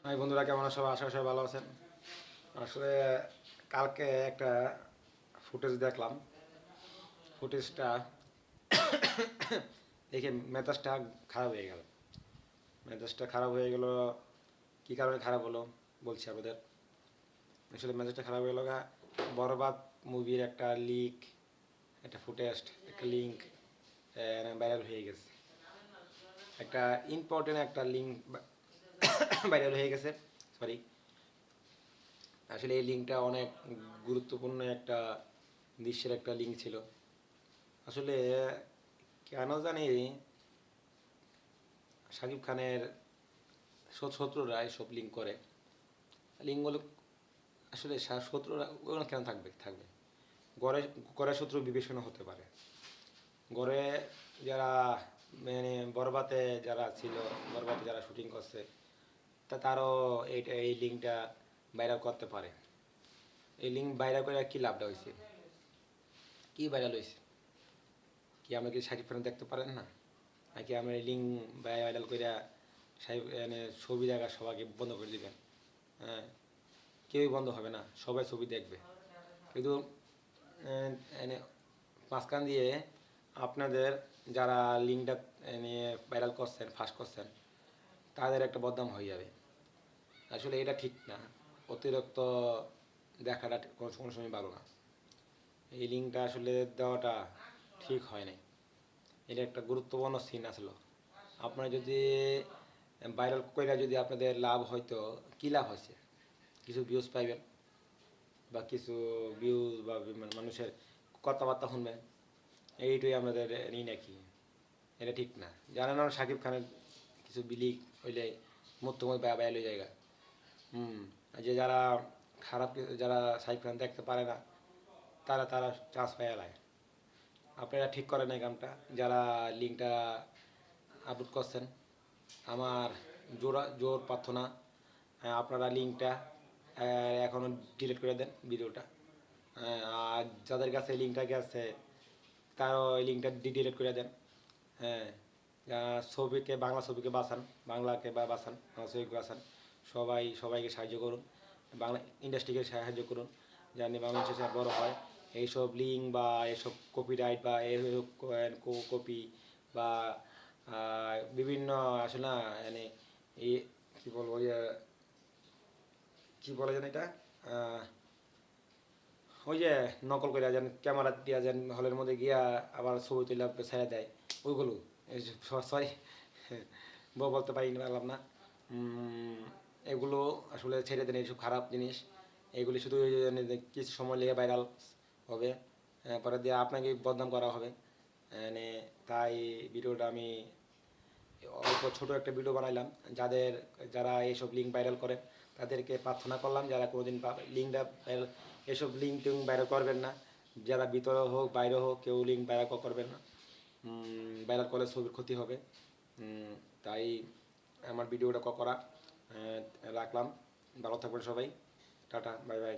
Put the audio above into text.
High বন্ধুরা, কেমন আছো? সবাই আশা করি সবাই ভালো আছেন। আসলে কালকে একটা ফুটেজ দেখলাম। ফুটেজটা দেখে মেজাজটা খারাপ হয়ে গেল। মেজাজটা খারাপ হয়ে গেল। কী কারণে খারাপ হলো বলছি আপনাদের। আসলে মেজাজটা খারাপ হয়ে গেল বরবাদ মুভির একটা লিক, একটা ফুটেজ, একটা লিঙ্ক ভাইরাল হয়ে গেছে। একটা ইম্পর্টেন্ট একটা লিঙ্ক ভাইরাল হয়ে গেছে। সরি, আসলে এই লিঙ্কটা অনেক গুরুত্বপূর্ণ একটা দৃশ্যের একটা লিঙ্ক ছিল। আসলে কেন জানি শাকিব খানের শত্রুরা এসব লিঙ্ক করে। লিঙ্কগুলো আসলে শত্রুরা ওগুলো কেন থাকবে গড়ে গড়ে শত্রু বিভীষণ হতে পারে। গড়ে যারা মানে বরবাতে যারা ছিল, বরবাতে যারা শুটিং করছে, তারও এই লিঙ্কটা ভাইরাল করতে পারে। এই লিঙ্ক ভাইরাল করে কী লাভটা হয়েছে? কী ভাইরাল হয়েছে? কি আপনি কি শাকিব খান দেখতে পারেন না? নাকি আপনি লিঙ্ক ভাইরাল করে সাহেব ছবি দেখা সবাইকে বন্ধ করে দিবেন? হ্যাঁ, কেউই বন্ধ হবে না, সবাই ছবি দেখবে। কিন্তু এনে মাঝখান দিয়ে আপনাদের যারা লিঙ্কটা নিয়ে ভাইরাল করছেন, ফাঁস করছেন, তাদের একটা বদনাম হয়ে যাবে। আসলে এটা ঠিক না। অতিরিক্ত দেখাটা কোনো সময় ভালো না। এই লিঙ্কটা আসলে দেওয়াটা ঠিক হয় নাই। এটা একটা গুরুত্বপূর্ণ সিন আসলো। আপনারা যদি ভাইরাল করে যদি আপনাদের লাভ হয়তো, কী লাভ হয়েছে? কিছু ভিউজ পাইবেন বা কিছু ভিউজ বা মানুষের কথাবার্তা শুনবেন, এইটাই আমাদের নিই নাকি? এটা ঠিক না। জানেন না শাকিব খানের কিছু বিলিক হইলে মধ্যময় বাইরে জায়গা। যে যারা খারাপ, যারা শাকিব খান দেখতে পারে না, তারা তারা চান্স পায় এলায়। আপনারা ঠিক করেন এই কামটা। যারা লিঙ্কটা আপলোড করছেন, আমার জোর প্রার্থনা, আপনারা লিঙ্কটা এখনও ডিলিট করে দেন ভিডিওটা। আর যাদের কাছে লিঙ্কটা গেছে তারাও এই লিঙ্কটা ডিলিট করে দেন। হ্যাঁ, ছবিকে, বাংলা ছবিকে বাঁচান, বাংলাকে বাঁচান, বাংলা ছবিকে বাঁচান। সবাইকে সাহায্য করুন, বাংলা ইন্ডাস্ট্রিকে সাহায্য করুন, জানি বাংলা ইন্ডাস্ট্রি বড় হয়। এইসব লিঙ্ক বা এসব কপিরাইট বা এইসব কপি বা বিভিন্ন আসলে না মানে এই কী বলবো, কী বলে যেন এটা, ওই যে নকল করে যেন ক্যামেরা দিয়া যেন হলের মধ্যে গিয়া আবার ছবি তুলে ছেড়ে দেয়, ওইগুলো। সরি, বলতে পারলাম না। এগুলো আসলে ছেড়ে দেন, এইসব খারাপ জিনিস। এগুলি শুধু কিছু সময় লেগে ভাইরাল হবে, পরে দিয়ে আপনাকে বদনাম করা হবে। মানে তাই ভিডিওটা আমি অল্প ছোট একটা ভিডিও বানাইলাম। যারা এইসব লিঙ্ক ভাইরাল করে তাদেরকে প্রার্থনা করলাম, যারা কোনোদিন লিঙ্কটা ভাইরাল, এসব লিঙ্ক টিঙ্ক ভাইরাল করবেন না। যারা ভিতরে হোক বাইরে হোক, কেউ লিঙ্ক ভাইরাল করবেন না। ভাইরাল করলে ছবির ক্ষতি হবে। তাই আমার ভিডিওটা করা রাখলাম। ভালো থাকবেন সবাই। Tata, bye bye.